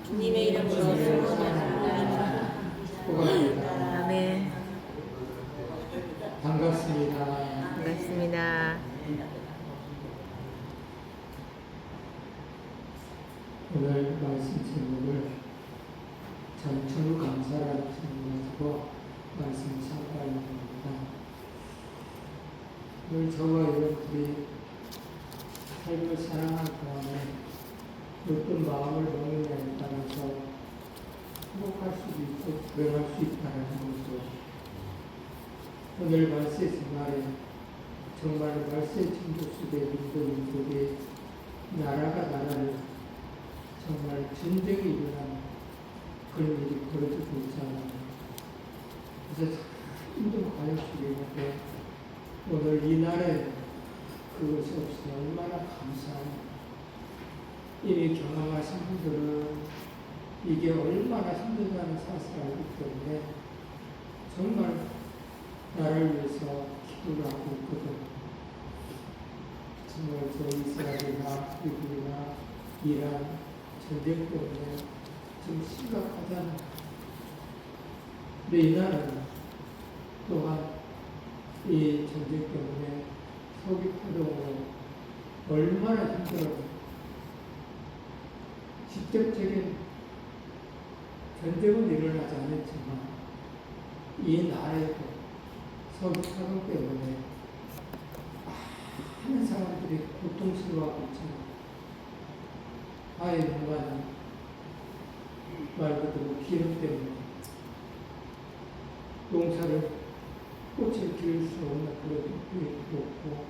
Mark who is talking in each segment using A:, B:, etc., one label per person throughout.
A: 주님의 이름으로 수고하셨습니다.
B: 아멘.
C: 반갑습니다.
B: 반갑습니다.
C: 오늘 말씀 제목을 전철 감사라는 제목을 가지고 말씀 참고하려고 합니다. 오늘 저와 여러분들이 삶을 살아가는 동안에 어떤 마음을 먹느냐에 따라서 행복할 수도 있고 불행할 수 있다는 것으로 오늘 말세 주말에 정말 말세 천국 속에 민족들이 나라가 나라를 정말 전쟁이 일어나는 그런 일이 벌어지고 있잖아요. 그래서 힘든 과역 속에 있는데 오늘 이 날에 그것이 없으면 얼마나 감사합니다. 이미 경험하신 분들은 이게 얼마나 힘들다는 사실을 알기 때문에 정말 나를 위해서 기도를 하고 있거든. 정말 저 이스라엘이나 미국이나 이란 전쟁 때문에 좀 심각하잖아. 근데 이날은 또한 이 전쟁 때문에 서기 파동으로 얼마나 힘들어. 직접적인 전쟁은 일어나지 않았지만 이 나라에도 서기 파동 때문에 많은 사람들이 고통스러워하고 있잖아. 아예 농가는 말 그대로 기름 때문에 농사를 꽃을 기를 수 없는 그런 일이 없고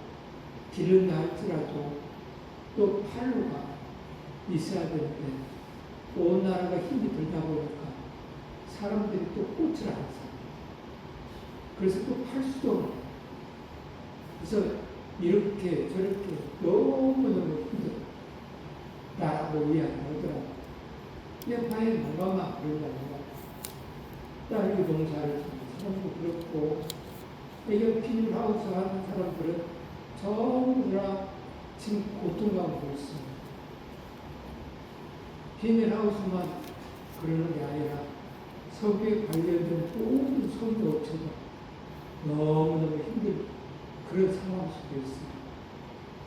C: 기른다 할지라도 또 팔로가 있어야 되는데 온 나라가 힘이 들다 보니까 사람들이 또 꽃을 안 사. 그래서 또 팔 수도 없고 그래서 이렇게 저렇게 너무너무 힘들어. 나라고 이야기하더라고. 옆파에 뭔가만 그런다는 거야. 딸기 농사를 짓는 사람도 그렇고, 이게 비닐하우스 하는 사람들은 전부 다 지금 고통받고 있어. 비닐하우스만 그러는 게 아니라 석유에 관련된 모든 석유업체도 너무너무 힘든 그런 상황 속에 있어요.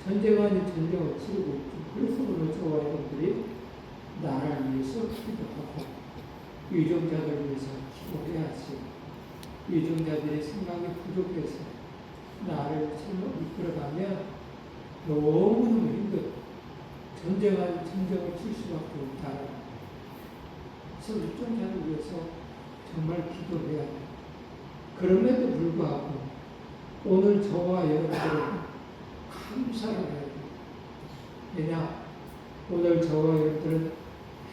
C: 전쟁 아닌 전쟁을 치르고 있죠. 그래서 오늘 저와 여러분들이 나라를 위해서 기도하고 유정자들을 위해서 기도해야지. 유정자들의 생각이 부족해서 나를 잘못 이끌어가면 너무너무 힘들어. 전쟁 아닌 전쟁을 칠 수밖에 없다. 그래서 유정자를 위해서 정말 기도해야 돼. 그럼에도 불구하고 오늘 저와 여러분들은 감사를 해야 돼. 왜냐? 오늘 저와 여러분들은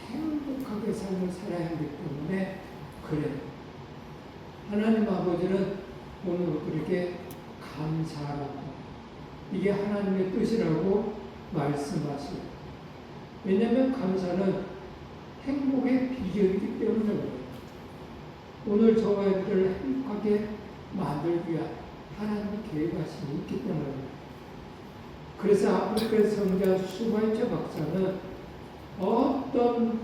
C: 행복하게 삶을 살아야 하기 때문에 그래. 하나님 아버지는 오늘 우리에게 감사하라고. 이게 하나님의 뜻이라고 말씀하시고. 왜냐하면 감사는 행복의 비결이기 때문에 그래요. 오늘 저와 여러분들을 행복하게 만들기 위한 하나님의 계획하심이 있기 때문에 그래요. 그래서 아프리카 성자 수바이처 박사는 어떤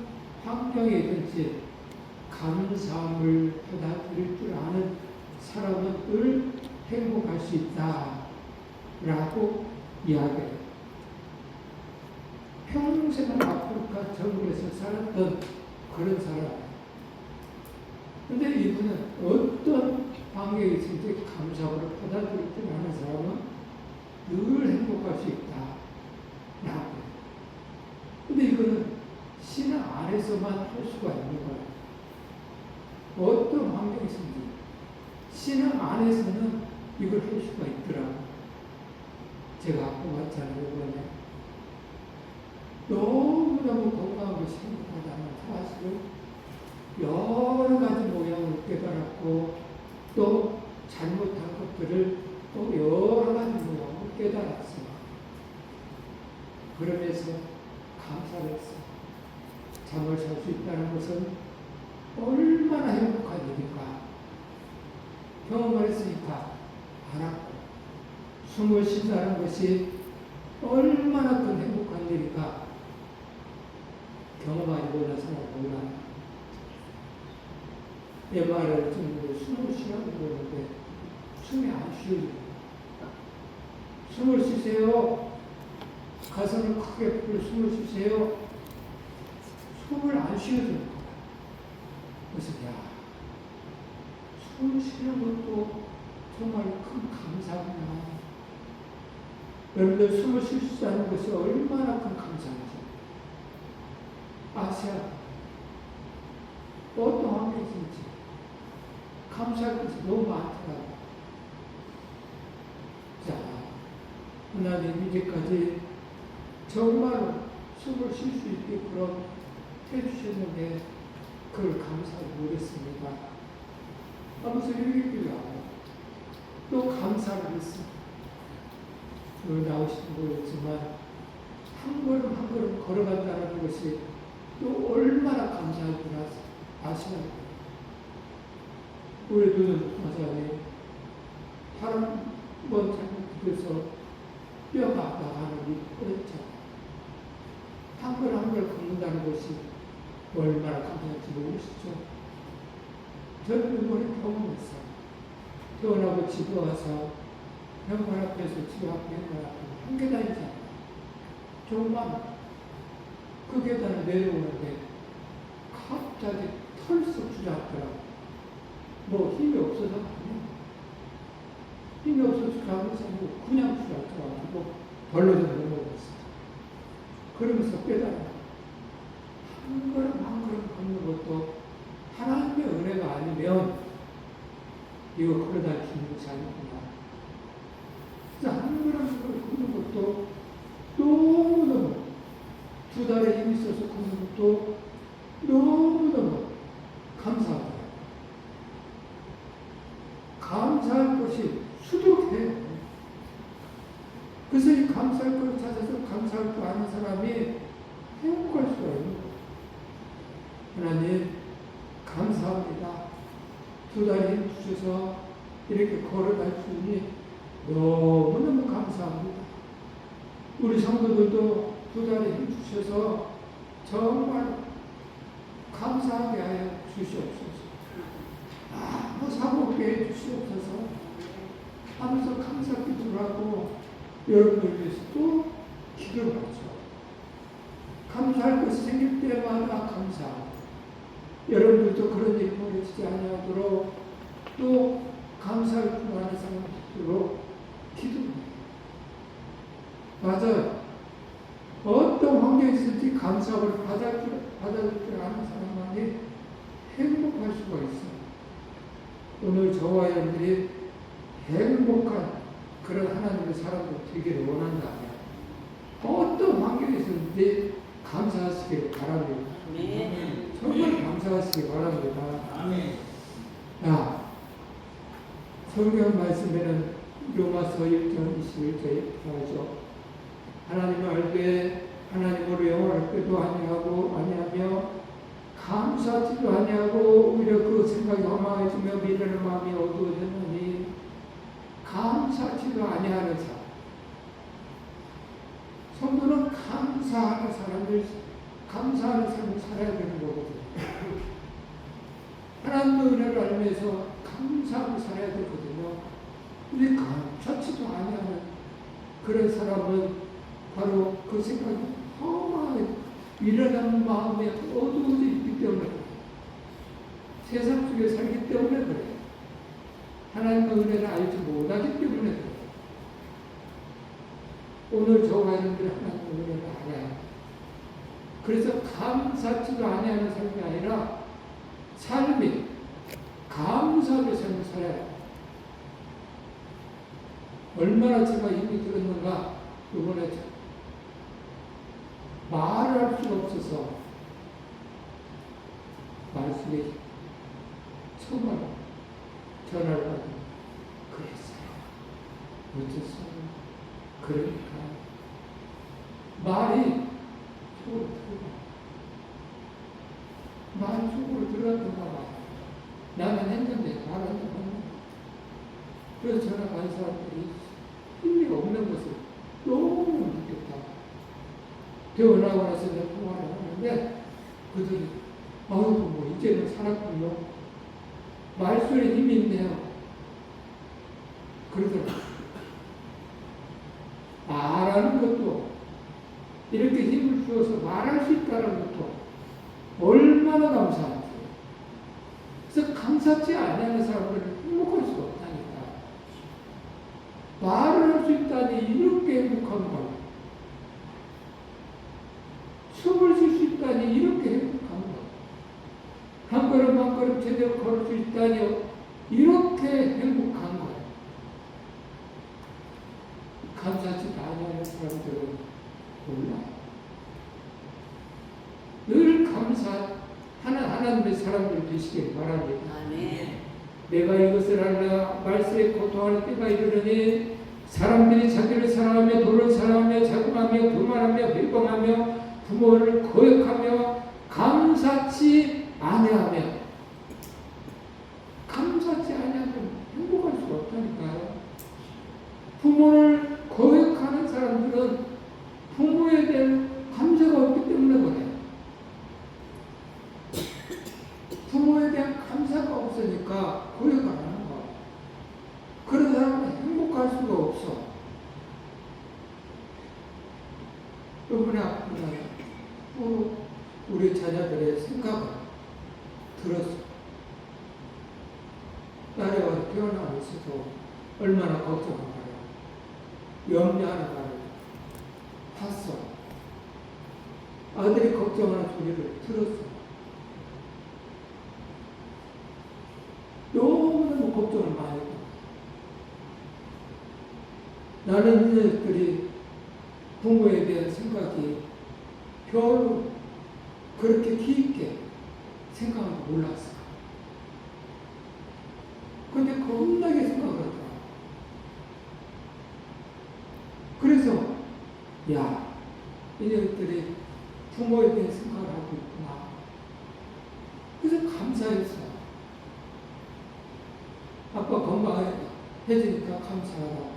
C: 환경이든지 감사함을 받아들일 줄 아는 사람은 늘 행복할 수 있다라고 이야기해요. 평생을 아프리카 정글에서 살았던 그런 사람. 근데 이분은 어떤 환경에 있든지 감사함을 받아들일 줄 아는 사람은 늘 행복할 수 있다. 라고. 근데 이거는 신앙 안에서만 할 수가 있는 거야. 어떤 환경이 있든지 신앙 안에서는 이걸 할 수가 있더라고. 제가 아까 왔잖아요. 이번에. 너무너무 건강한 것이 행복하다는 사실을 여러 가지 모양을 깨달았고 또 잘못한 것들을 또 여러 가지 모양을 깨달았어요. 그러면서 감사를 했어요. 잠을 잘 수 있다는 것은 얼마나 행복한 일인가. 경험을 했으니까 알았고 숨을 쉰다는 것이 얼마나 큰 행복한 일인가. 경험하지 못한 사람은 MR을 찍는데 숨을 쉬라고 그러는데 숨이 안 쉬어져요. 숨을 쉬세요. 가슴을 크게 풀고 숨을 쉬세요. 숨을 안 쉬어져요. 그래서 야, 숨을 쉬는 것도 정말 큰 감사구나. 여러분들 숨을 쉴 수 있는 것이 얼마나 큰 감사인지 아세요? 어떤 환경이든지 감사할 것이 너무 많더라고요. 자, 하나님 이제까지 정말 숨을 쉴 수 있게끔 해주셨는데 그걸 감사하지 못했습니다. 하면서 일일이 하고 또 감사를 했습니다. 나오시는 거였지만 한 걸음 한 걸음 걸어간다는 것이 또 얼마나 감사한지 아시나요? 우리 눈은 맞아요. 한번 잘못해서 뼈가 나가는 일이 어렵잖아요. 한 걸 한 걸 걷는다는 것이 얼마나 감사한지 모르시죠? 저는 이번에 경험했어요. 태어나고 집에 와서 병원 앞에서 집 앞에 병원 앞에 한 계단이잖아요. 정말 그 계단을 내려오는데 갑자기 털썩 주저앉더라고요. 뭐 힘이 없어서 아니에요. 힘이 없어서 주저앉아서 그냥 주저앉아가지고 벌러져 넘어갔어요. 그러면서 깨달아요. 한 걸음 한 걸음 걷는 것도 하나님의 은혜가 아니면 이거 그러다 죽는 것이 아니구나. 한 걸음 한 걸음 걷는 것도 너무너무 두 달에 힘이 있어서 걷는 것도 너무너무 감사하다. 감사할 것이 수두룩해요. 그래서 이 감사할 것을 찾아서 감사할 줄 아는 사람이 행복할 수가 있는 거예요. 하나님 감사합니다. 두 달에 힘 주셔서 이렇게 걸어갈 수 있니 너무너무 감사합니다. 우리 성도들도 두 달에 힘 주셔서 정말 감사하게 하여 주시옵소서. 아무 사고 없게 해 주시옵소서 하면서 감사 기도를 하고 여러분을 위해서 또 기도를 하죠. 감사할 것이 생길 때마다 감사하고 여러분들도 그런 일이 벌어지지 아니하도록 또 감사할 줄 아는 사람들로 기도합니다. 맞아요. 어떤 환경이 있을지 감사를 받아줄 줄 아는 사람만이 행복할 수가 있어요. 오늘 저와 여러분들이 행복한 그런 하나님의 사람들 되기를 원한다면 어떤 환경이 있을지 감사하시길 바랍니다. 정말 감사하시기 바랍니다. 자, 성경 말씀에는 로마서 1장 21절에 나오죠. 하나님을 알되 하나님으로 영원할 때도 아니하며 감사하지도 아니하고 오히려 그 생각이 허망해지며 미련한 마음이 어두워졌느니 감사하지도 아니하는 사람. 성도는 감사하는 사람들, 감사하는 삶을 살아야 되는 거거든요. 하나님의 은혜를 알면서 감사하고 살아야 되거든요. 우리 감사치도 아니하는 그런 사람은 바로 그 생각이 허망하게 미련한 마음에 어두워져 있기 때문에 그래요. 세상 속에 살기 때문에 그래요. 하나님의 은혜를 알지 못하기 때문에 그래요. 오늘 저와 여러분들이 하나님의 은혜를 알아요. 그래서 감사치도 아니하는 삶이 아니라 삶이 감사하게 삶을 살아야 해요. 얼마나 제가 힘이 들었는가 이번에 말을 할 수가 없어서 말씀에 정말 전화를 받고 그랬어요. 어쩌어요? 그러니까 말이 속으로 들어가. 말이 속으로 들어갔던가 봐요. 나는 했는데 말은 안 했는데. 그래서 전화 받은 사람들이 흥미가 없는 것을 너무 느꼈다. 태어나고 나서 내가 통화를 하는데 그들이 뭐 이제는 살았군요. 말소리에 힘이 있네요. 그러더라고요. 말하는 것도 이렇게 힘을 주어서 말할 수 있다는 것도 얼마나 감사한지. 그래서 감사치 않는 사람들은 행복할 수가 없다니까. 말을 할 수 있다니 이렇게 행복한 걸. 숨을 쉴 수 있다니 이렇게 행복한 걸. 한 걸음 한 걸음 제대로 걸을 수 있다니 이렇게 행복한 걸. 감사치 않는 사람들은 몰라. 늘 감사하는 하나님의 사람들 되시길 바랍니다.
A: 아멘.
C: 내가 이것을 알라 말세에 고통하는 때가 이르르니 사람들이 자기를 사랑하며 돈을 사랑하며 자금하며 교만하며 회방하며 부모를 거역하며 감사치 아니하며. 감사치 아니하면 행복할 수가 없다니까요. 부모를 거역하는 사람들은 부모에 대한 감사가 없기 때문에 그래요. 부모에 대한 감사가 없으니까 고역을 하는 거예요. 그런 사람은 행복할 수가 없어. 이번에 우리 자녀들의 생각을 들었어. 딸애가 태어나면서도 얼마나 걱정하는가요. 염려하는 거를 봤어. 아들이 걱정하는 소리를 들었어. 너무너무 걱정을 많이 했고, 나는 이들이 부모에 대한 생각이 별로 그렇게 깊게 생각을 몰랐어. 근데 겁나게 생각을 하더라. 그래서 야, 이들이 부모에 대한 생각을 하고 있구나. 그래서 감사했어. 아빠 건강해지니까 감사하다.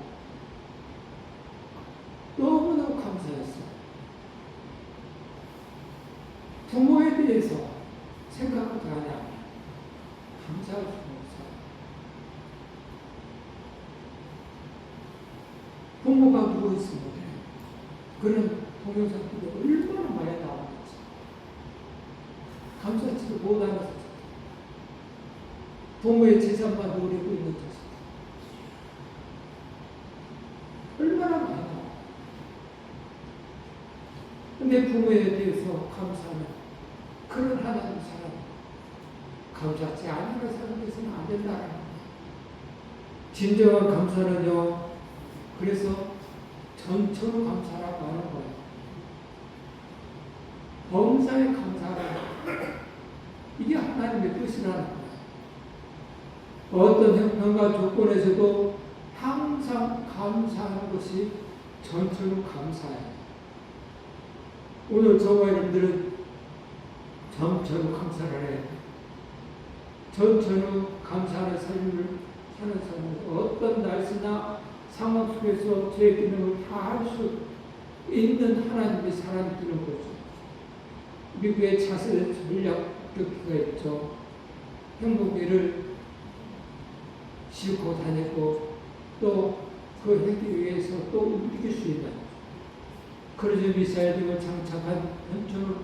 C: 너무너무 감사했어. 부모에 대해서 생각을 다 하냐? 감사할 수가 없어. 부모가 누워있으면 그런 동영상들이 얼마나 많이 나오는지 감사치를 못하면서 부모의 재산만 노리고 있는 자식 얼마나 많이 나와. 근데 부모에 대해서 감사하는 그런 하나님 사람, 감사치 않은 사람 돼서는 안 된다는 거예요. 진정한 감사는요, 그래서 전처로 감사라고 하는 거예요. 범사에 감사라는 이게 하나님의 뜻이라는 거예요. 어떤 형편과 조건에서도 항상 감사하는 것이 전처로 감사해요. 오늘 저와 여러분들은 전처로 감사를 해요. 전처로 감사하는 삶을 사는 사람은 어떤 날씨나 상황 속에서 제 기능을 다 할 수 있는 하나님의 사람이 되는 거죠. 미국의 차세대 전략교회가 있죠. 행복회를 싣고 다니고 또 그 하기 위해서 또 움직일 수 있는 크루즈 미사일 등을 장착한 현충을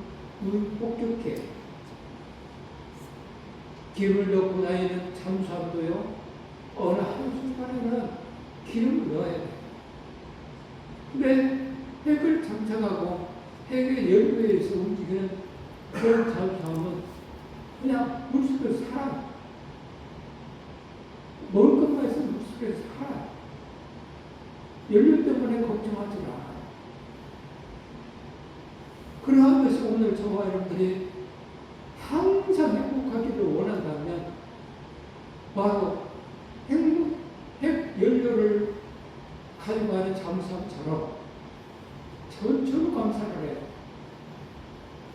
C: 폭격해 기름을 넣고 다니는 잠수함도요, 어느 한순간에는 기름을 넣어야 돼. 근데 핵을 장착하고 핵의 열도에 의해서 움직이는 그런 잠수함은 그냥 물속에서 살아. 먹을 것만 있으면 물속에서 살아. 연료 때문에 걱정하지 마. 그러하면서 오늘 저와 여러분들이 항상 행복하기를 원한다면 바로 핵 연료를 가지고 가는 잠수함처럼 전처로 감사를 해요.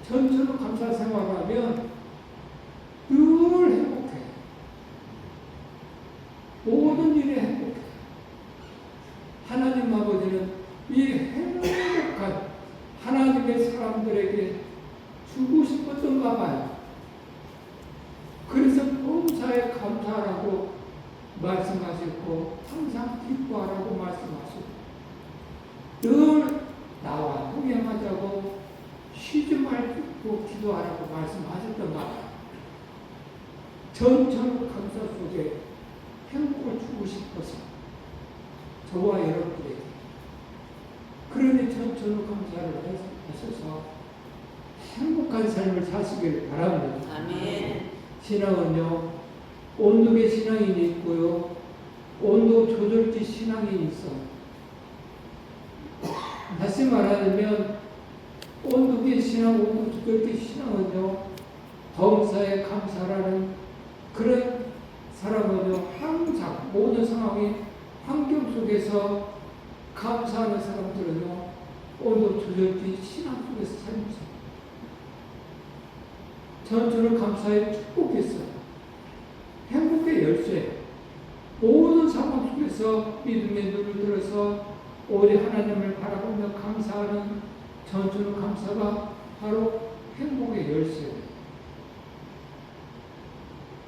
C: 전처로 감사 생활을 하면 늘 행복해. 모든 일에 행복해. 하나님 아버지는 이 행복한 하나님의 사람들에게 주고 싶었던가 봐요. 그래서 범사에 감사하라고 말씀하셨고 항상 기뻐하라고 말씀하셨고 늘 나와 동행하자고 쉬지 말고 기도하라고 말씀하셨단 말이야. 전천 감사 속에 행복을 주고 싶어서 저와 여러분들에게 그러니 전천 감사를 하셔서 행복한 삶을 사시길 바랍니다.
A: 아멘.
C: 신앙은요, 온도계 신앙인이 있고요, 온도 조절기 신앙인이 있어. 다시 말하면 온도계 신앙, 온도 조절기 신앙은요, 범사에 감사라는 그런 사람은요, 항상 모든 상황이 환경 속에서 감사하는 사람들은요, 온도 조절기 신앙 속에서 살면서 전주를 감사에 축복했어요. 행복의 열쇠. 모든 상황 속에서 믿음의 눈을 들어서 오직 하나님을 바라보며 감사하는 전주를 감사가 바로 행복의 열쇠예요.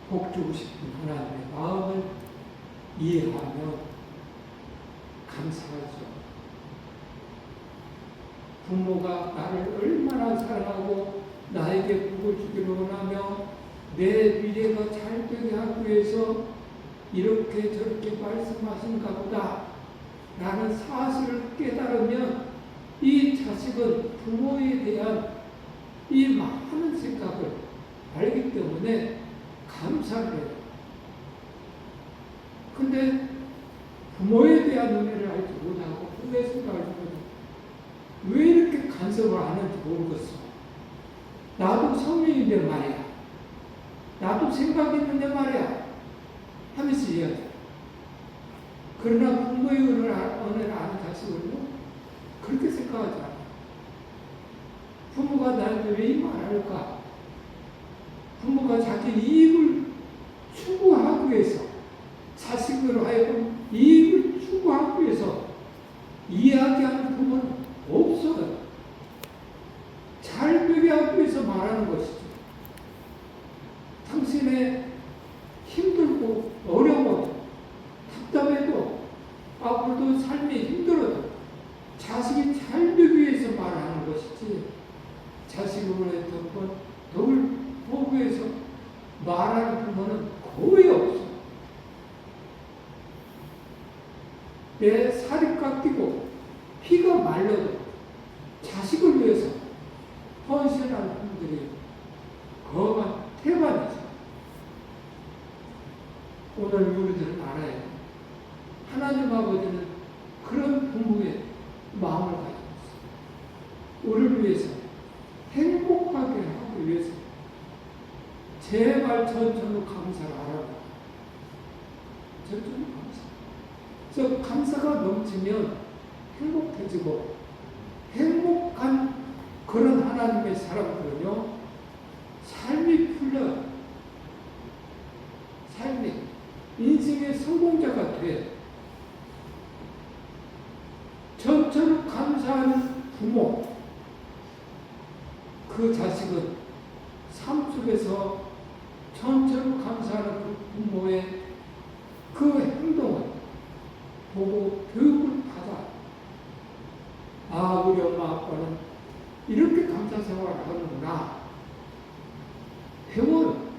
C: 복 주고 싶은 하나님의 마음을 이해하며 감사하죠. 부모가 나를 얼마나 사랑하고 나에게 복을 주기를 원하며 내 미래가 잘 되게 하기 위해서 이렇게 저렇게 말씀하신가 보다 라는 사실을 깨달으면 이 자식은 부모에 대한 이 많은 생각을 알기 때문에 감사를 해요. 근데 부모에 대한 은혜를 알지 못하고 부모의 생각을 알지 못하고 왜 이렇게 간섭을 하는지 모르겠어. 나도 성민인데 말이야. 나도 생각이 있는데 말이야. 하면서 이야기해. 그러나 부모의 은혜를 아는 자식은요, 그렇게 생각하지 않아. 부모가 나한테 왜 이 말을 할까? 부모가 자기 이익을 추구하기 위해서, 자식으로 하여금 이익을 추구하기 위해서 이야기하는 부모는 없어요. 잘 되게 하기 위해서 말하는 것이죠. 당신의 힘들고 어려워도 답답해도 앞으로도 삶이 힘들어도 자식이 잘 되기 위해서 말하는 것이지 자식으로의 덕을 보기 위해서 말하는 부모는 거의 없어. 내 살이 깎이고 피가 말려도 자식을 위해서 헌신하는 분들이 거만 태반이죠. 오늘 우리들은 알아야 돼. 하나님 아버지는 그런 부모의 마음을 가지고 있어요. 우리를 위해서 행복하게 하기 위해서 제발 전적으로 감사를 하라고. 전적으로 감사. 저 감사가 넘치면 행복해지고 행복한 그런 하나님의 사람들은요, 삶이 풀려요. 삶이 인생의 성공자가 돼. 전처럼 감사하는 부모, 그 자식은 삶 속에서 전처럼 감사하는 그 부모의 그 행동을 보고 교육을 받아. 아, 우리 엄마 아빠는 이렇게 감사 생활을 하는구나. 배워요.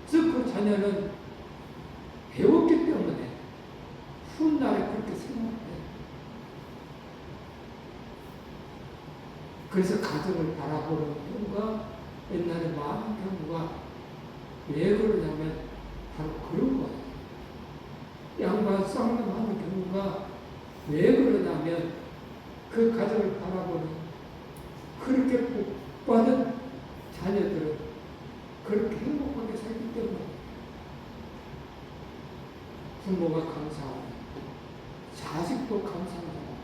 C: 즉, 그 자녀는 배웠기 때문에 훗날에 그렇게 생각해요. 그래서 가정을 바라보는 경우가 옛날에 많은 경우가 왜 그러냐면 바로 그런 거예요. 양반 쌍놈하는 경우가 왜 그러냐면 그 가정을 바라보는 그렇게 복받은 자녀들은 그렇게 행복하게 살기 때문에 부모가 감사하고 자식도 감사하고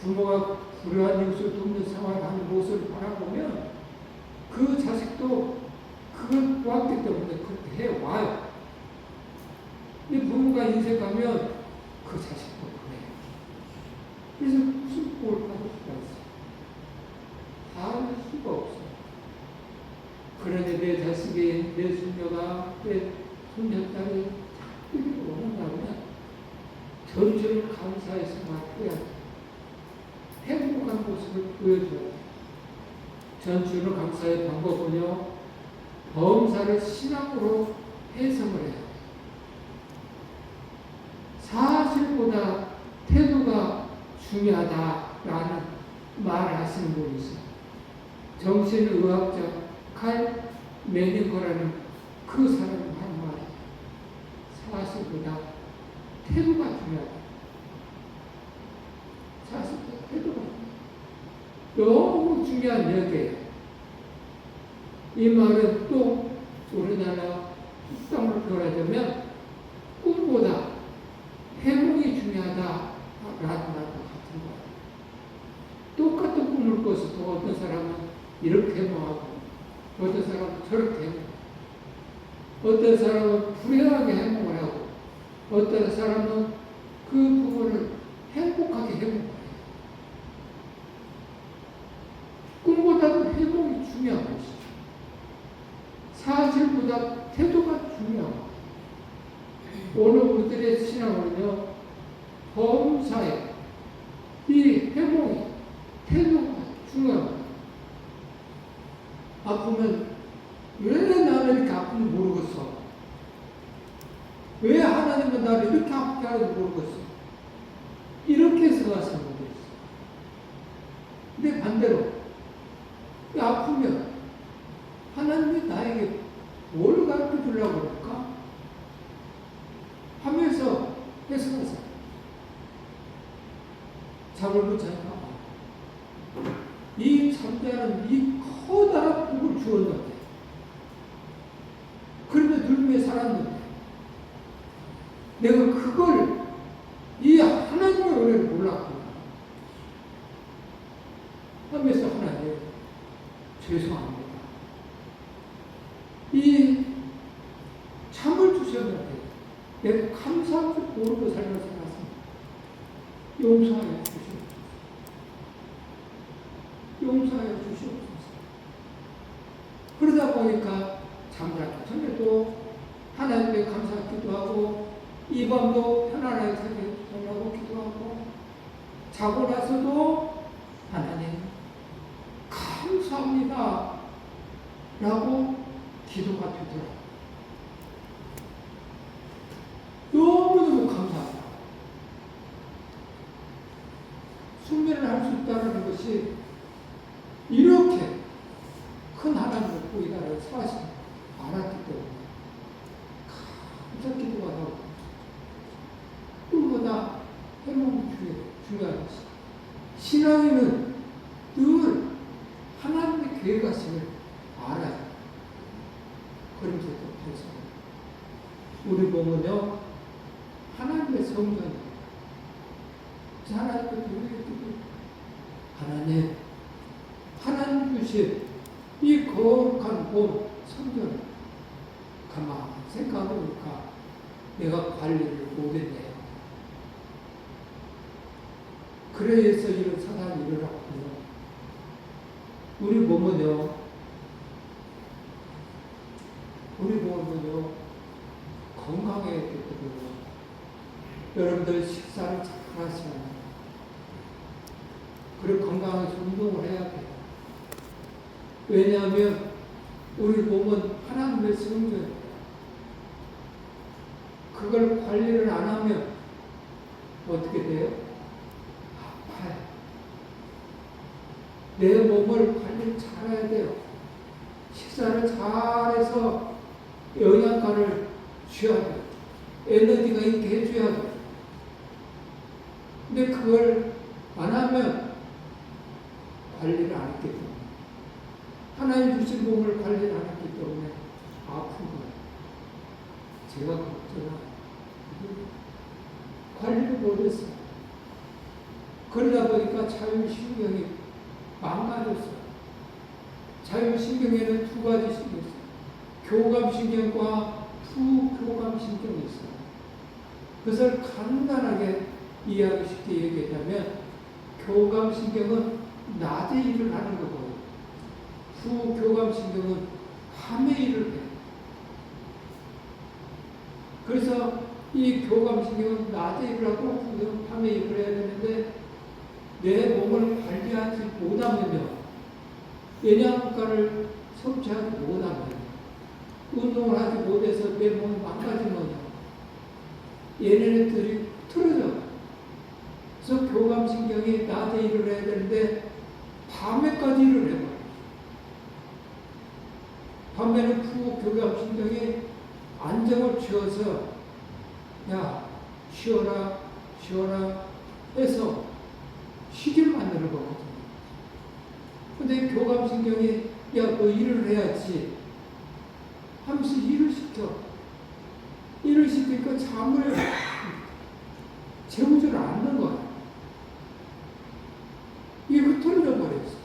C: 부모가 불우한 이웃을 돕는 생활하는 모습을 바라보면 그 자식도 그걸 보았기 때문에 그렇게 해와요. 근데 부모가 인생 가면 그 자식도 그래요. 그래서 무슨 복을 받을 수가 있어요? 다 할 수가 없어요. 그러니 내 자식이, 내 손녀가, 내 손녀딸이 이렇게 원한다면 전주를 감사해서 맡겨야 돼. 행복한 모습을 보여줘야 돼. 전주를 감사의 방법은요, 범사를 신앙으로 해석을 해요. 사실보다 태도가 중요하다라는 말 하시는 분이 있어요. 정신의학자 칼 메닝거라는 그 사람이 한 말이에요. 사실보다 태도가 중요하다. 사실보다 태도가 너무 중요한 얘기예요. 이 말은 또 우리나라 속담을 표현하자면 꿈보다 해몽이 중요하다라는 말과 같은 거예요. 똑같은 꿈을 꿔서 어떤 사람은 이렇게 해몽하고 어떤 사람은 저렇게 해몽하고 어떤 사람은 불행하게 해몽을 하고 어떤 사람은 그 부분을 행복하게 해몽해요. 꿈보다도 해몽이 중요한 것이죠. 사실보다 태도가 중요하고 오늘 우리들의 신앙은요, 범사에 이 해몽이 태도가 중요합니다. 아프면 왜 나는 이렇게 아픈지 모르겠어? 왜 하나님은 나를 이렇게 아프게 하는지 모르겠어? 이렇게 생각하시는 분들이 있어요. 근데 반대로 아프면 하나님이 나에게 뭘 가르쳐 주려고 그럴까? 하면서 해석하세요. 잠을 못 자니까 이 잠자는 이 커다란 꿈을 주었는데 그러면 늙음에 살았는데 내가 그걸 이 하나님의 은혜를 몰랐구나 하면서 하나님 죄송합니다. 이 잠을 주셨는데 내가 감사할 줄 모르고 살면서 살았습니다. 용서하여 주시옵소서. 용서하여 주시옵소서. 그러다 보니까 잠자기 전에도 하나님께 감사하기도 하고 이 밤도 편안하게 살려고 기도하고 자고 나서도 하나님 감사합니다 라고 기도가 되더라고요. 너무너무 감사합니다. 순례를 할 수 있다는 것이 이렇게 큰 하나님을 보이다를 사실 알았기 때문에 감사 기도가 나오고 꿈보다 해몽이 중요한 것이 신앙인은 늘 하나님의 계획하심을 알아요. 그러면서 그래서 우리 몸은요 하나님의 성전이에요. 하나님 주신 이 거룩한 몸 성전 가만 생각해보니까 내가 관리를 못했네요. 그래서 이런 사단이 일어났군요. 우리 몸은요 건강해야 되거든요. 여러분들 식사를 잘 하셔야 돼요. 그리고 건강해서 운동을 해야 돼요. 왜냐하면 우리 몸은 하나님의 성전이에요. 그걸 관리를 안 하면 어떻게 돼요? 아파요. 내 몸을 관리를 잘 해야 돼요. 식사를 잘해서 영양가를 줘야 돼요. 에너지가 있게 해줘야 돼요. 근데 그걸 안 하면 관리를 안 했기 때문에 하나님 주신 몸을 관리를 안 했기 때문에 아픈 거예요. 제가 걱정은 관리를 못했어요. 그러다 보니까 자율신경이 망가졌어요. 자율신경에는 두 가지 신경이 있어요. 교감신경과 부교감신경이 있어요. 그것을 간단하게 이해하기 쉽게 얘기하자면 교감신경은 낮에 일을 하는 거고 부교감신경은 이 교감신경은 낮에 일을 하고 밤에 일을 해야 되는데 내 몸을 관리하지 못하면요, 영양가를 섭취하지 못하면, 운동을 하지 못해서 내 몸이 망가지면요, 얘네들이 틀어져. 그래서 교감신경이 낮에 일을 해야 되는데 밤에까지 일을 해요. 밤에는 푹 교감신경이 안정을 취해서 야 쉬어라 쉬어라 해서 쉬길 만드는 거거든요. 근데 교감신경이 야 너 일을 해야지 하면서 일을 시켜. 일을 시키니까 잠을 재우질 않는 거야. 이게 흐트러져 버렸어.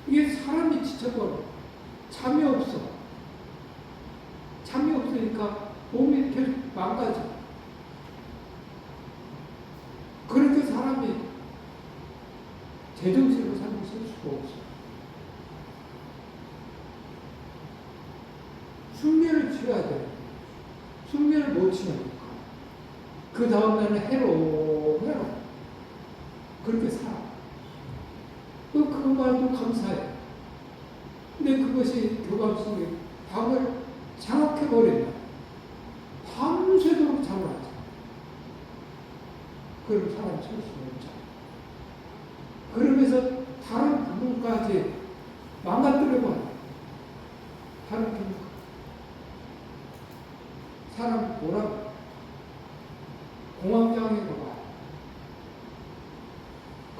C: 이게 사람이 지쳐버려. 잠이 없어. 잠이 없으니까 몸이 계속 망가져. 그렇게 사람이 제정신으로 삶을 살 수가 없어. 숙면을 취해야 돼. 숙면을 못 취하니까. 그 다음날은 해로. 그렇게 살아. 그 말도 감사해. 근데 그것이 교감신경, 밤을 장악해버린다. 밤새도록 잠을 안 자. 그럼 사람 찰 수가 없잖아. 그러면서 다른 부분까지 망가뜨려버려. 다른 부분. 사람 뭐라고? 공황장애가 와.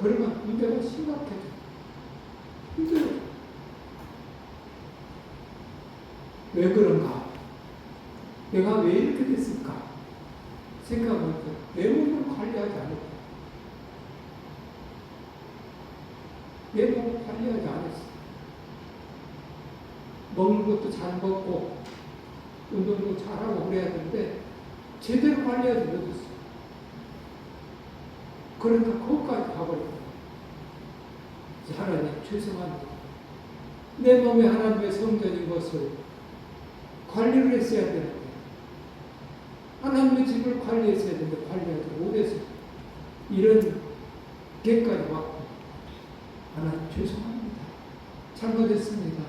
C: 그러면 문제가 심각해져. 힘들어. 왜 그런가? 내가 왜 이렇게 됐을까? 생각할 때 내 몸을 관리하지 않았다. 내 몸을 관리하지 않았어. 먹는 것도 잘 먹고 운동도 잘하고 그래야 되는데 제대로 관리하지 못했어. 그러니까 거기까지 가버렸다. 하나님 죄송합니다. 내 몸에 하나님의 성전인 것을 관리를 했어야 되는데, 하나님의 집을 관리했어야 되는데 관리하지 못해서 이런 객까지 왔고, 하나님 죄송합니다. 잘못했습니다.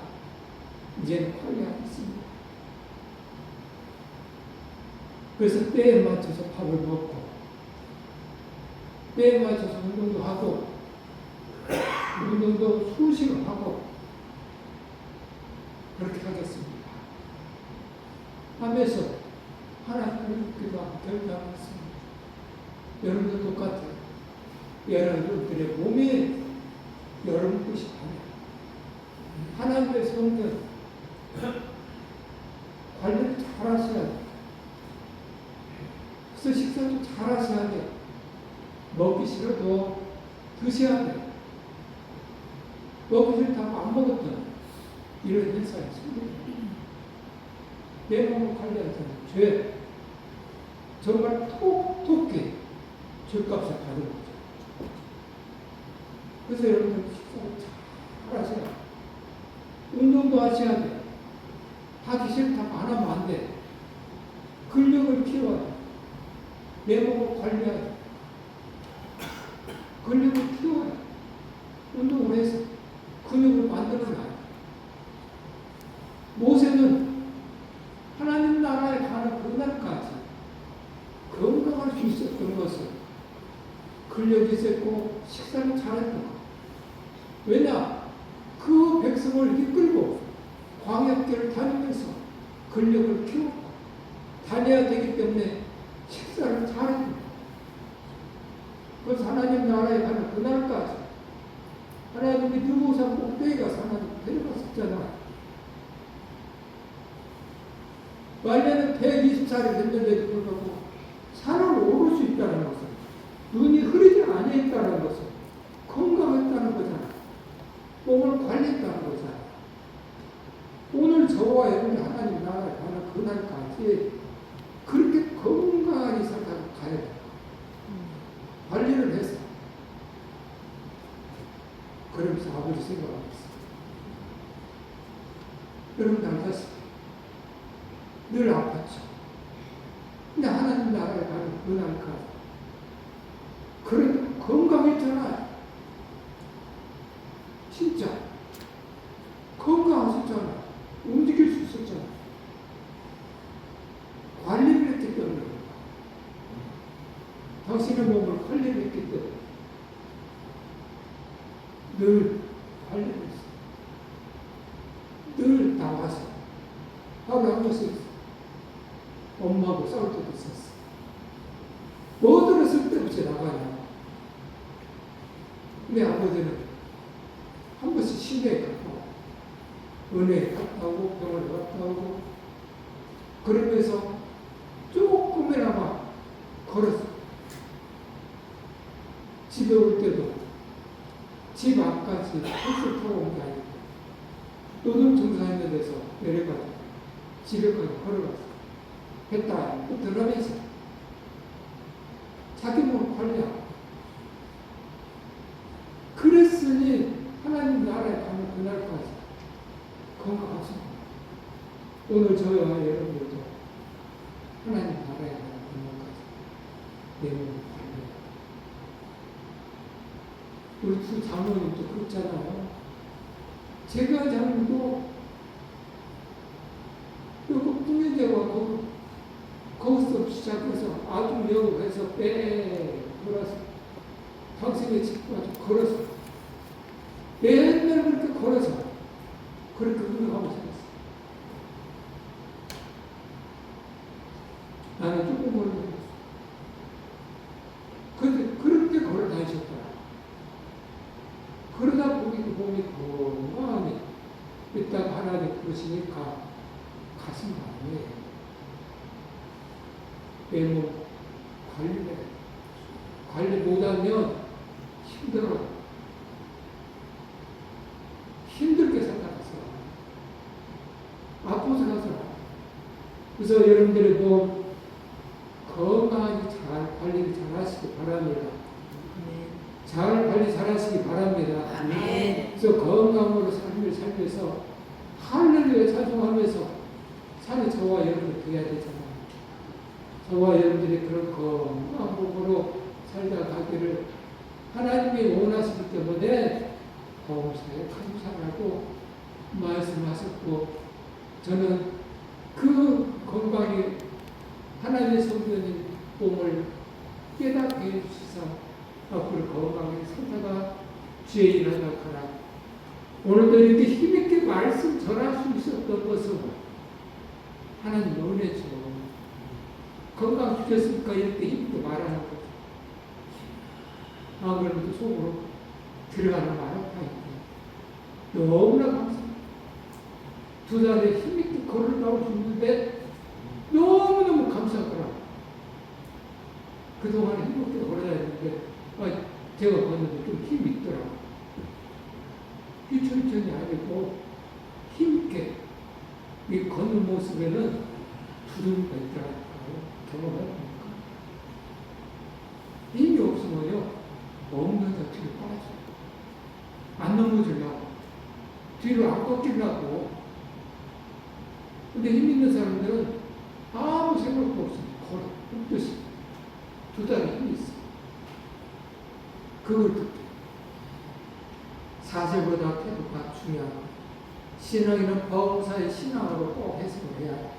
C: 이제는 관리하겠습니다. 그래서 때에 맞춰서 밥을 먹고, 때에 맞춰서 운동도 하고, 운동도 수시로 하고, 그렇게 하겠습니다. 하면서 하나님을 결단했습니다. 여러분도 똑같아요. 여러분들의 몸이 여러분 것이 아니에요. 하나님의 성전 관리를 잘 하셔야 돼요. 그래서 식사도 잘 하셔야 돼요. 먹기 싫어도 드셔야 돼요. 먹기 싫다고 안 먹었던 이런 현상이 있습니다. 내 몸을 관리하자는 죄, 정말 톡톡히 죄값을 받은 거죠. 그래서 여러분들 식사를 잘 하셔야 돼요. 운동도 하셔야 돼요. 하기 싫다고 안 하면 안 돼. 근력을 키워야 돼. 내 몸을 관리해야 돼. 근력을 키워야 돼. 운동을 해서 근육을 만들어놔요. 모세는 하나님 나라에 가는 그날까지 건강할 수 있었던 것은 근력이 있었고 식사를 잘했던 것. 왜냐? 그 백성을 이끌고 광야길을 다니면서 근력을 키웠고 다녀야 되기 때문에 식사를 잘했던 것. 그래서 하나님 나라에 가는 그날까지 하나님이 느보산 꼭대기 가서 하나님 데려갔었잖아요. 말년은 120살이 됐는데도 불구하고 산을 오를 수 있다는 것은, 눈이 흐리지 아니했다는 것은 건강했다는 거잖아. 몸을 관리했다는 거잖아. 오늘 저와 여러분이 하나님 나라에 가는 그날까지 그렇게 건강하게 살다가 가야 돼. 관리를 해서. 그러면서 아버지 생각하고 있어. 여러분 날 자식 늘 아팠죠. 하나님 나라에 가는 그날까지. 그래, 건강했잖아요. 진짜. 건강하셨잖아요. 움직일 수 있었잖아요. 관리를 했기 때문에. 당신의 몸을 관리를 했기 때문에. 늘 관리를 했어요. 늘 나와서 하루에 한 번씩 엄마하고 싸울 때도 있었어. 뭐 들었을 때부터 나가냐. 근데 아버지는 한 번씩 심해에 갔다 오고 은혜에 갔다 오고 병원에 갔다 오고 그러면서 조금이나마 걸었어. 집에 올 때도 집 앞까지 버스 타고 온 게 아니고 노동청사있는 데서 내려가서 집에까지 걸어갔어. 했다. 또 들어가면서 자기 몸을 관리하고. 그랬으니 하나님 나라에 가는 그날까지 건강하십니다. 오늘 저와 여러분들도 하나님 나라에 가는 그날까지 내 몸을 관리해요. 우리 두 장로님도 그렇잖아요. 제가 장로도 여기 풍년제와 거기서 시작해서 아중역에서 돌아서 당신의 집까지 걸어서 맨날 그렇게 걸어서 그렇게 운동하고 살았어. 나는 조금 걸었어. 근데 그렇게 걸어 다니셨더라. 그러다 보니 그 몸이 건강하니 이따가 하나님 그러시니까 가슴 아니에요. 내 몸 관리해. 관리 못하면 힘들어. 힘들게 살아갔어. 아파서 가서. 그래서 여러분들의 몸 건강하게 잘 관리 잘 하시기 바랍니다. 잘 관리 잘 하시기 바랍니다.
A: 아멘.
C: 그래서 건강으로 삶을 살면서 할렐루야 찬송하면서 사는 저와 여러분이 돼야 되잖아요. 저와 여러분들이 그런 건강한 몸으로 살다 가기를 하나님이 원하시기 때문에 범사에 감사하고 말씀하셨고 저는 그 건강이 하나님의 성전인 몸을 깨닫게 해주시사 앞으로 건강하게 살다가 주의 일을 하라. 오늘도 이렇게 힘있게 말씀 전할 수 있었던 것은 하나님의 은혜죠. 건강 주셨으니까 이렇게 힘있게 말하는 거죠. 아, 그러면 또 속으로 들어가는 말은 다 있고 너무나 감사합니다. 두 달에 힘있게 걸어 나올 수 있는데 너무너무 감사하더라. 그동안 행복하게 걸어다녔는데 제가 걷는데 좀 힘이 있더라고요. 휘천천이 아니고 힘있게 이 걷는 모습에는 두려움가 있더라고요. 경험해보니까. 힘이 없으면요, 엉덩이가 뒤로 빠져요. 안 넘어지려고. 뒤로 안 꺾이려고. 근데 힘 있는 사람들은 아무 생각도 없어요. 걸어. 흡듯이. 두 다리 힘이 있어. 그걸 듣게. 사실보다 태도가 중요하고, 신앙에는 범사의 신앙으로 꼭 해석을 해야 돼.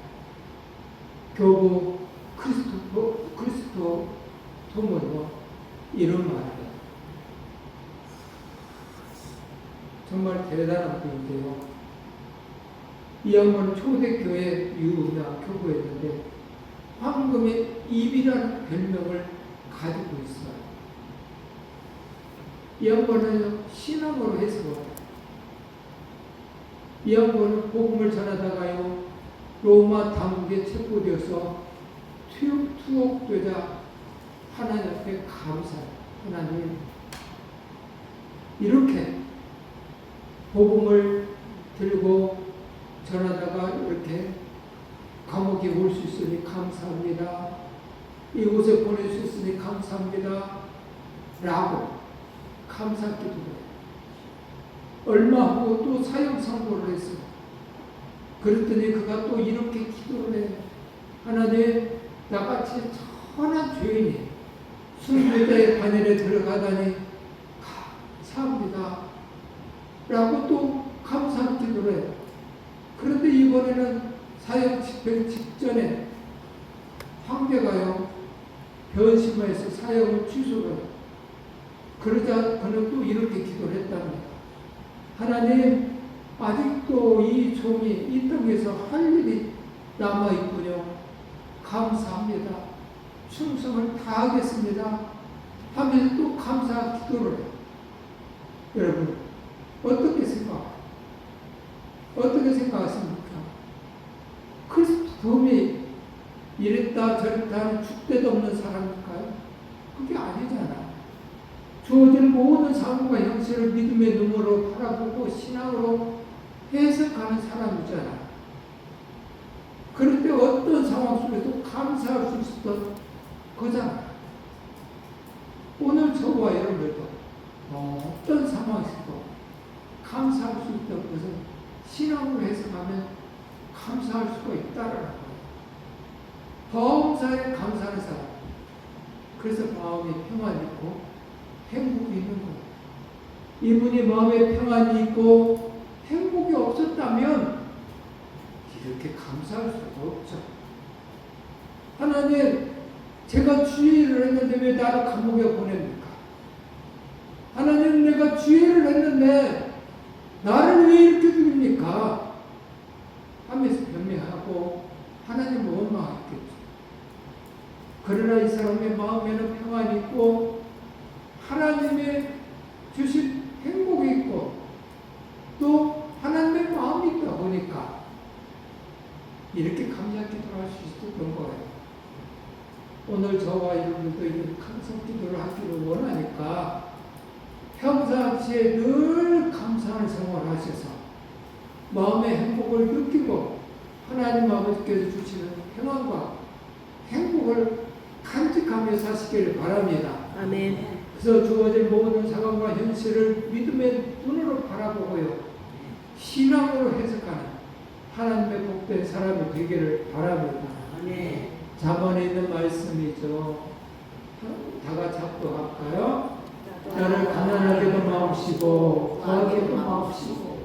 C: 교부 그리스도 도문도 이런 말을 해요. 정말 대단한 분인데요. 이 양반은 초대교회 유나 교부였는데 황금의 입이라는 별명을 가지고 있어요. 이 양반은 신앙으로 해석을 해요. 이 양반은 복음을 전하다가요 로마 당국에 체포되어서 투옥되자 하나님 앞에 감사해요. 하나님 이렇게 복음을 들고 전하다가 이렇게 감옥에 올 수 있으니 감사합니다. 이곳에 보낼 수 있으니 감사합니다. 라고 감사 기도를 해요. 얼마 후에 또 사형 선고를 했어요. 그랬더니 그가 또 이렇게 기도를 해요. 하나님 나같이 선한 죄인이 순교자의 반열에 들어가다니 감사합니다 라고 또 감사 기도를 해요. 그런데 이번에는 사형 집행 직전에 황제가요 변심해서 사형을 취소를 해요. 그러자 그는 또 이렇게 기도를 했답니다. 하나님, 아직도 이 종이 이 땅에서 할 일이 남아있군요. 감사합니다. 충성을 다하겠습니다. 하면서 또 감사 기도를 해요. 여러분, 어떻게 생각하십니까? 그리스도인이 이랬다 저랬다 하는 줏대도 없는 사람일까요? 그게 아니잖아. 주어진 모든 상황과 형체를 믿음의 눈으로 바라보고 신앙으로 해석하는 사람이잖아. 그럴 때 어떤 상황 속에도 감사할 수 있었던 거잖아. 오늘 저와 여러분들도 어떤 상황에서도 감사할 수 있던 것은 신앙으로 해석하면 감사할 수가 있다라는 거예요. 범사에 감사하는 사람. 그래서 마음이 평안이 있고 행복이 있는 거예요. 이분이 마음에 평안이 있고 행복이 없었다면 이렇게 감사할 수가 없죠. 하나님, 제가 주의를 했는데 왜 나를 감옥에 보냅니까? 하나님, 내가 주의를 했는데 나를 왜 이렇게 죽입니까? 하면서 변명하고 하나님을 원망했겠죠. 그러나 이 사람의 마음에는 평안이 있고 하나님의 주신 행복이 있고 또 하나님의 마음이 있다 보니까 이렇게 감사 기도를 할 수 있었던 거예요. 오늘 저와 여러분들도 이런 감사 기도를 하기를 원하니까 평상시에 늘 감사하는 생활을 하셔서 마음의 행복을 느끼고 하나님 아버지께서 주시는 평안과 행복을 간직하며 사시기를 바랍니다.
B: 아멘.
C: 그래서 주어진 모든 상황과 현실을 믿음의 눈으로 바라보고요. 신앙으로 해석하는 하나님의 복된 사람이 되기를 바랍니다.
A: 아멘.
C: 잠언에 있는 말씀이죠. 다 같이 합독할까요? 나를 가난하게도 마옵시고 거하게도 마옵시고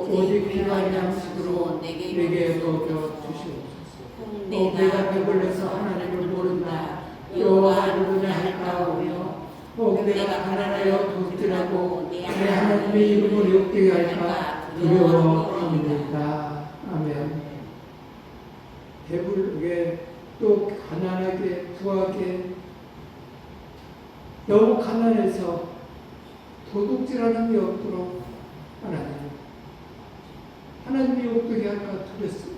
C: 오직 필요한 양식으로 내게 먹여 주시옵소서. 내가 배불러서 하나님을 모른다. 여호와를 보냐 할까오며 혹 내가 가난하여 도둑질하고 내 하나님의 이름을 욕되게 할까 두려워합니다. 아멘. 배부르게 또 가난하게 구하게 너무 가난해서 도둑질하는 게 없도록 하나님이 욕되게 할까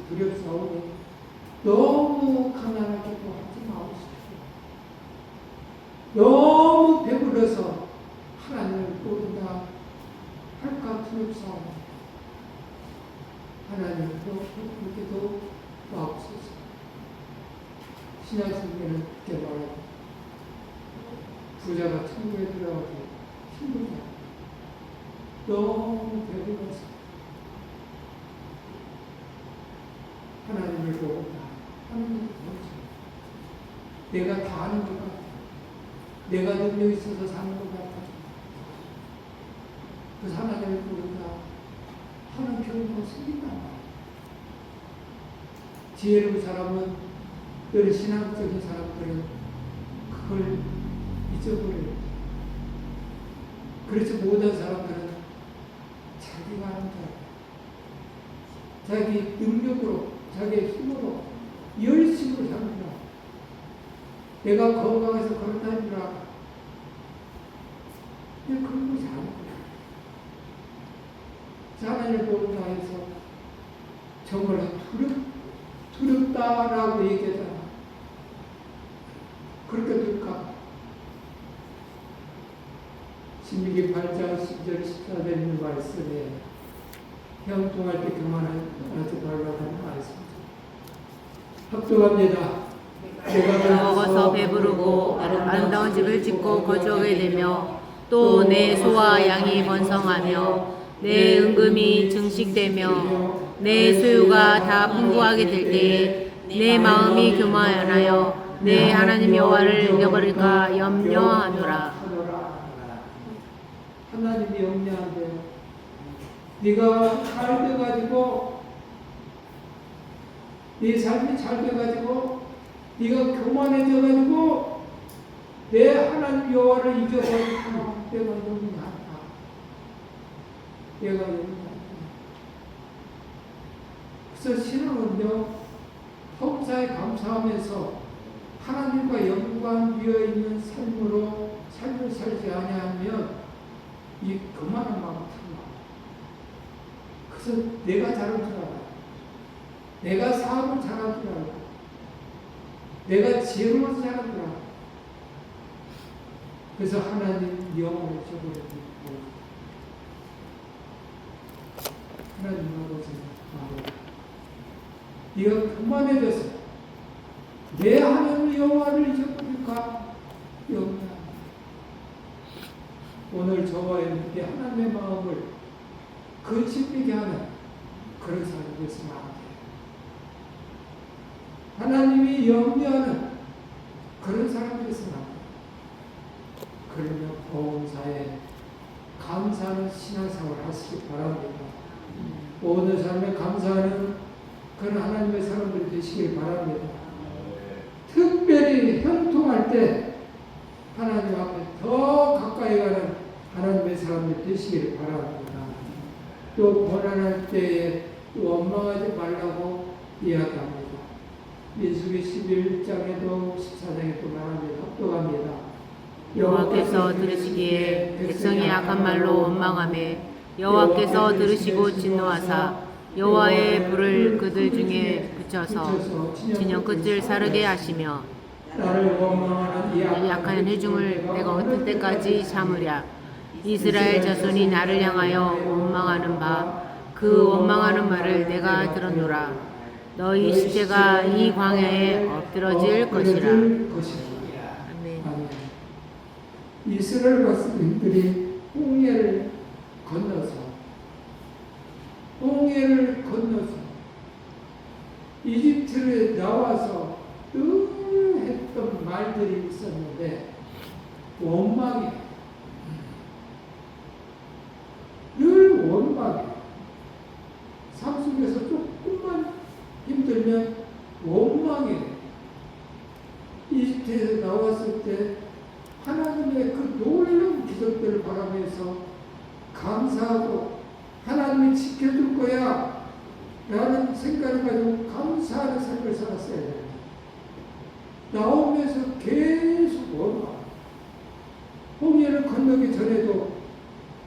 C: 두렵사오니 너무 가난하게도 하지 마옵시고 너무 배불러서 하나님을 모른다 할까 두렵사오니 하나님도 그렇게도 마옵소서. 신약성경은 그렇게 말하고 부자가 천국에 들어가기 힘들다. 너무 배불러서 하나님을 모른다. 하나님을 모르지. 내가 다 아는 것 같아. 내가 능력 있어서 사는 것 같아. 그래서 하나님을 모른다 하는 경우가 생긴단 말이야. 지혜로운 사람은 늘 신앙적인 사람들은 그걸 잊어버려요. 그래서 모든 사람들은 자기가 하는 줄 알아요. 자기 능력으로, 자기의 힘으로, 열심으로 사는 줄 알아요. 내가 건강해서 그렇다는 줄 알아요. 근데 그런 것이 아니에요. 하나님을 모른다 해서 정말 두렵다라고 얘기하잖아. 그렇게 될까? 신명기 8장 10절 14절에 있는 말씀에 형통할 때 교만하지 말라고 하는 말씀이죠. 합독합니다.
B: 내가 먹어서 배부르고 아름다운 집을 짓고 거주하게 되며 또 내 소와 양이 번성하며 내 은금이 증식되며 내 소유가 다 풍부하게 될 때에 내 마음이 교만하여 내 하나님 여호와를 잊어버릴까 염려하노라.
C: 하나님이 염려한대요. 네가 잘 돼가지고 네 삶이 잘 돼가지고 네가 교만해져가지고 내 하나님 여호와를 잊어버릴까. 내가 염려한다. 내가 염려한다. 그래서 신앙은요, 범사에 감사하면서 하나님과 연관되어 있는 삶으로 삶을 살지 아니하면 이 교만한 마음 탐나. 그래서 내가 잘할 줄 알아. 내가 사업을 잘할 줄 알아. 내가 지혜로워서 잘할 줄 알아. 그래서 하나님 영혼을 저버리고 하나님하고 생각하고 네가 교만해져서 내 하나님 여호와를 잊어버릴까 염려한다. 오늘 저와 여러분께 하나님의 마음을 근심되게 하는 그런 사람이 됐으면 안 돼요. 하나님이 염려하는 그런 사람이 됐으면 안 돼요. 그러면 보험사에 감사하는 신앙생활을 하시기 바랍니다. 오늘 삶에 감사하는 그런 하나님의 사람들이 되시길 바랍니다. 특별히 형통할 때 하나님 앞에 더 가까이 가는 하나님의 사람들이 되시길 바랍니다. 또 고난할 때에 원망하지 말라고 이야기합니다. 민수기 11장에도 14장에도 말합니다. 합독합니다.
B: 여호와께서 들으시기에 백성이 악한 말로 원망하매 여호와께서 들으시고 진노하사 여호와의 불을 그들 중에 붙여서 진영 끝을 사르게 하시며
C: 나를 원망하는 이
B: 약한 회중을 내가 어떤 때까지 참으랴. 이스라엘 자손이 나를 향하여 원망하는 바 그 원망하는 말을 내가 들었노라. 너희 시체가 이 광야에 엎드러질 것이라. 아멘.
C: 이스라엘 백성들이 홍해를 건너서 이집트에 나와서 늘 했던 말들이 있었는데 원망이 늘 원망이 삶 속에서 조금만 힘들면 원망이 이집트에서 나왔을 때 하나님의 그 놀라운 기적들을 바라면서 감사하고 하나님이 지켜줄 거야 라는 생각을 가지고 감사하는 삶을 살았어야 됩니다. 나오면서 계속 원망. 홍해를 건너기 전에도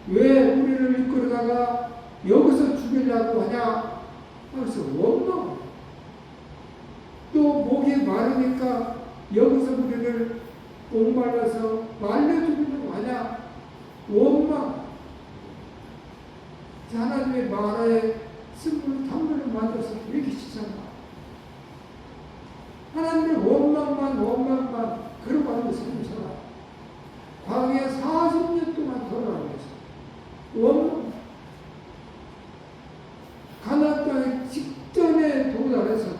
C: 왜 우리를 이끌어다가 여기서 죽이려고 하냐 하면서 원망. 또 목이 마르니까 여기서 우리를 목말라서 말려주려고 하냐 원망. 하나님의 마라에 쓴물 단물을 만들어서 이렇게 치잖아. 하나님의 원망만 그러고 앉아서 살아. 광야에 40년 동안 돌아가면서 원망. 가나안 땅에 직전에 도달해서도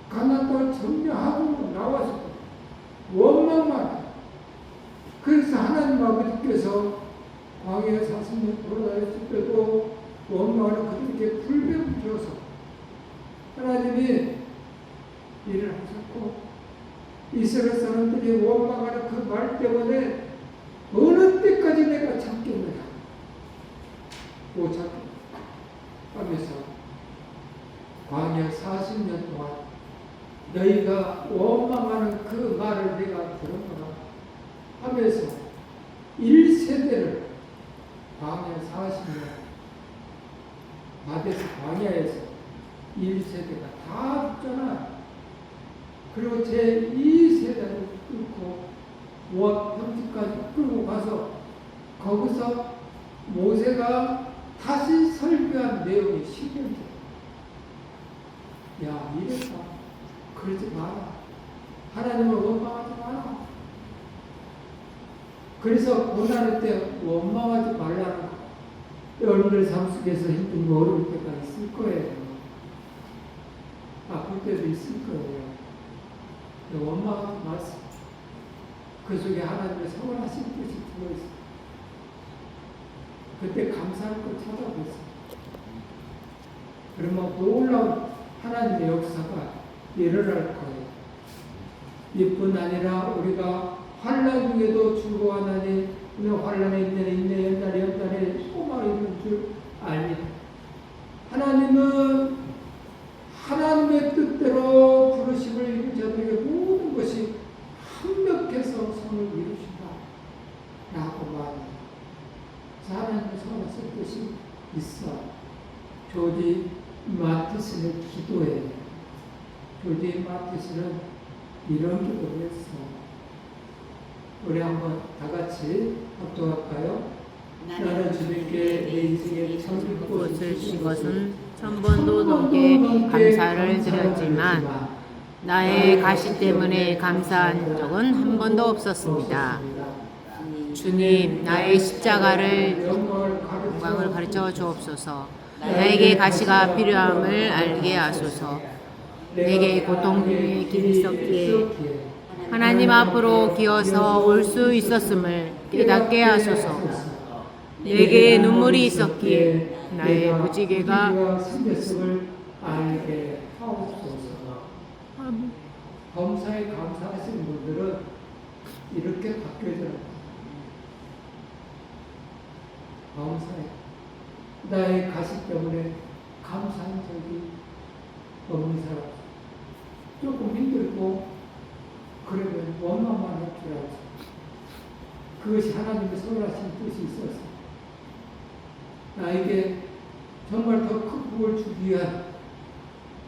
C: 가나안 땅을 점령하고 나와서도 원망만. 그래서 하나님 아버지께서 광야에 40년 돌아다녔을 때도 원망을 그들에게 불배를 줘서 하나님이 일을 하셨고 이스라엘 사람들이 원망하는 그 말 때문에 어느 때까지 내가 참겠느냐 못 참겠다 하면서 광야 40년 동안 너희가 원망하는 그 말을 내가 들었구나 하면서 1세대를 광야 40년 바데스 광야에서 1세대가 다 죽잖아. 그리고 제 2세대를 끌고 모압 평지까지 끌고 가서 거기서 모세가 다시 설교한 내용이 10년째. 야, 이랬다. 그러지 마라. 하나님을 원망하지 마라. 그래서 고난할 때 원망하지 말라는 거. 여러분들 삶 속에서 힘든 거 어려울 때가 있을 거예요. 아플 때도 있을 거예요. 원망하지 마세요. 그 속에 하나님의 선하신 뜻이 들어있어요. 그때 감사할 걸 찾아보세요. 그러면 놀라운 하나님의 역사가 일어날 거예요. 이뿐 아니라 우리가 환난 중에도 즐거워하나니 우리가 환난에 있네 연달에 소망이 있는 줄 압니다. 하나님은 하나님의 뜻대로 부르심을 입은 자들에게 모든 것이 합력해서 선을 이루신다 라고 말합니다. 하나님의 선하신 뜻이 있어. 조지 마티스의 기도에 조지 마티스는 이런 기도를 했어. 우리 한번 다 같이 합독할까요? 나는 주님께 내 인생의 첫
B: 꽃을 신 것은 1000번도 넘게 감사를 드렸지만 나의 가시 때문에 감사한 적은 한 번도 없었습니다. 주님, 나의 십자가를 영광을 가르쳐 주옵소서. 나에게 가시가 필요함을 알게 하소서. 내게 고통의 길이 있었기에 하나님 앞으로 기어서 올 수 있었음을 깨닫게 하소서. 내게 눈물이 있었기에 나의 무지개가
C: 생겼음을 알게 하옵소서. 범사에 감사하시는 분들은 이렇게 바뀌어져요. 범사에 나의 가시 때문에 감사한 적이 없는 사람, 조금 힘들고 그러면 원망만 할 줄 알지. 그것이 하나님의 선하신 뜻이 있어서 나에게 정말 더 큰 복을 주기 위한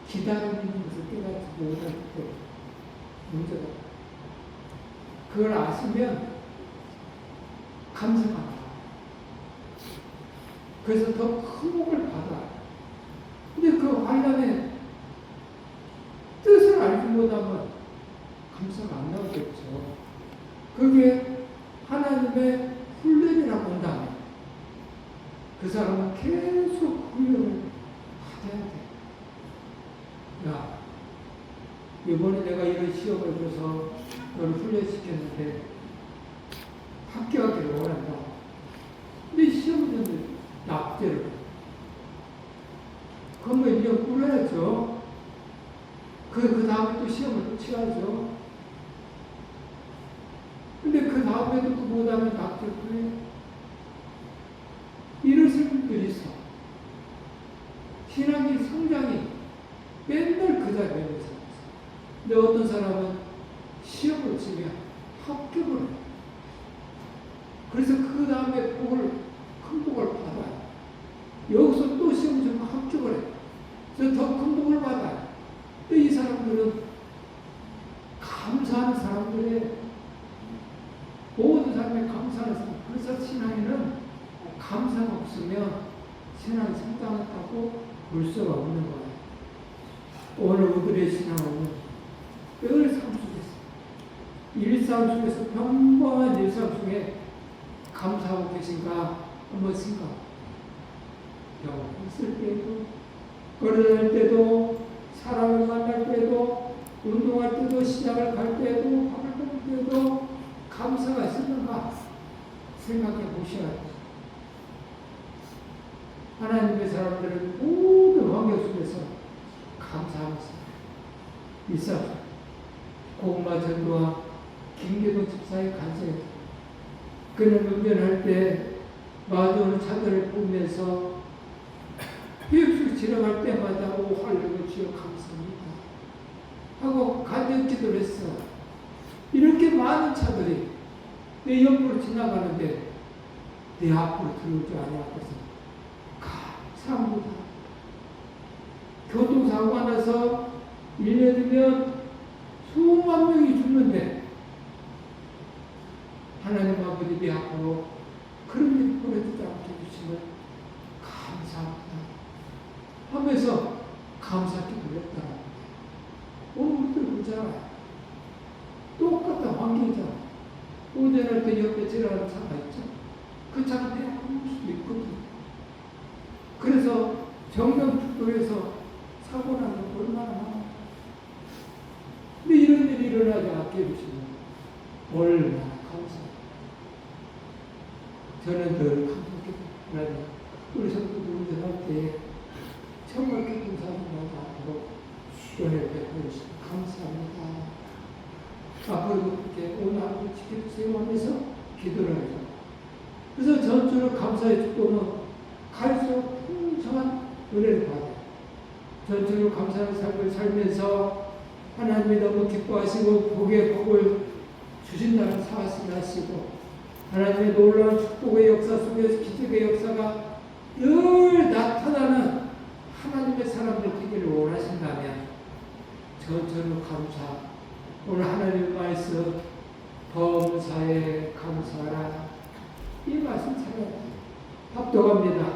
C: 기다리는 것을 깨닫지 못할 때 문제가. 그걸 아시면 감사가 나와. 그래서 더 큰 복을 받아. 근데 그 환난의 뜻을 알지 못하면 감사가 안 나오겠죠. 그게 하나님의 훈련이라고 한다면 그 사람은 계속 훈련을 해야 돼. 야, 이번에 내가 이런 시험을 줘서 너를 훈련시켰는데 합격하기를 원한다. 근데 시험을 줬는데 납제를. 그러면 이제 꿀어야죠. 그 다음에 또 시험을 또 치야죠. 근데 그 다음에도 그 못하면 납제를 해. 이런 사람들이 있어. 신앙의 성장이 맨날 그 자리에 있는 사람이 있어. 근데 어떤 사람은 시험을 치면 합격을 해. 그래서 그 다음에 큰 복을 받아요. 여기서 또 시험 치면 합격을 해. 그래서 더 큰 복을 받아요. 근데 이 사람들은 감사하는 사람들의 모든 사람의 감사하는 사람. 그래서 신앙에는 감사가 없으면 신앙이 성장했다고 볼 수가 없는 거예요. 오늘 우리의 신앙은 늘 삶 속에서, 일상 속에서 평범한 일상 속에 감사하고 계신가 한번 생각. 병 있을 때도, 걸어다닐 때도, 사람을 만날 때도, 운동할 때도, 시장을 갈 때도, 밥을 먹을 때도 감사가 있었는가 생각해 보셔야 돼요. 하나님의 사람들은 모든 환경 속에서 감사하면서 있어. 고구마 전도와 김계동 집사의 간증. 그는 운전할 때 마주오는 차들을 보면서 휙휙 지나갈 때마다 오 할렐루야 주여 감사합니다 하고 간증 기도를 했어. 이렇게 많은 차들이 내 옆으로 지나가는데 내 앞으로 들어오지 않았거든. 감사합니다. 교통사고가 나서 1년 뒤면 수만 명이 죽는데 하나님 아버지 내 앞으로 그런 일 보내주지 않게 해주시면 감사합니다 하면서 감사기도를 했다. 오늘 우리들 그렇잖아요. 똑같은 환경이잖아. 운전할 때 옆에 지나가는 차가 있죠. 그 차가 내 앞으로 올 수도 있거든. 그래서 정면북도에서 사고 나는 얼마나 많아. 근데 이런 이런 일이 일어나게 아껴주시면 얼마나 감사합니다. 저는 늘 감사합니다. 우리 성도들 할 때 정말 기쁜 사람만 앞으로 은혜를 베풀어 주시고 감사합니다. 앞으로도 그렇게 오늘 하루 지켜주세요 하면서 기도를 하죠. 그래서 전적으로 감사의 축복은 갈수록 풍성한 은혜를 받아요. 전적으로 감사의 삶을 살면서 하나님이 너무 기뻐하시고 복의 복을 주신다는 사실을 하시고 하나님의 놀라운 축복의 역사 속에서 기적의 역사가 늘 나타나는 하나님의 사람들 되기를 원하신다면 전적으로 감사. 오늘 하나님의 말씀 범사에 감사하라. 이 말씀 잘 합독합니다.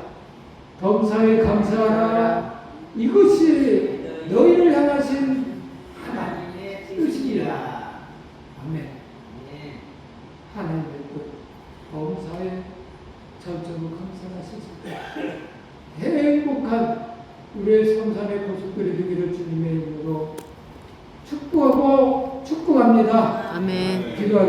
C: 범사에 감사하라. 이것이 너희를 향하신 하나님의 뜻이라. 아멘. 하나님의 뜻. 범사에 전적으로 감사하셨을 때 행복한 우리의 성산의 고속들이 되기를 주님의 이름으로 축복하고 축복합니다.
B: 아멘.
C: 기도하겠습니다.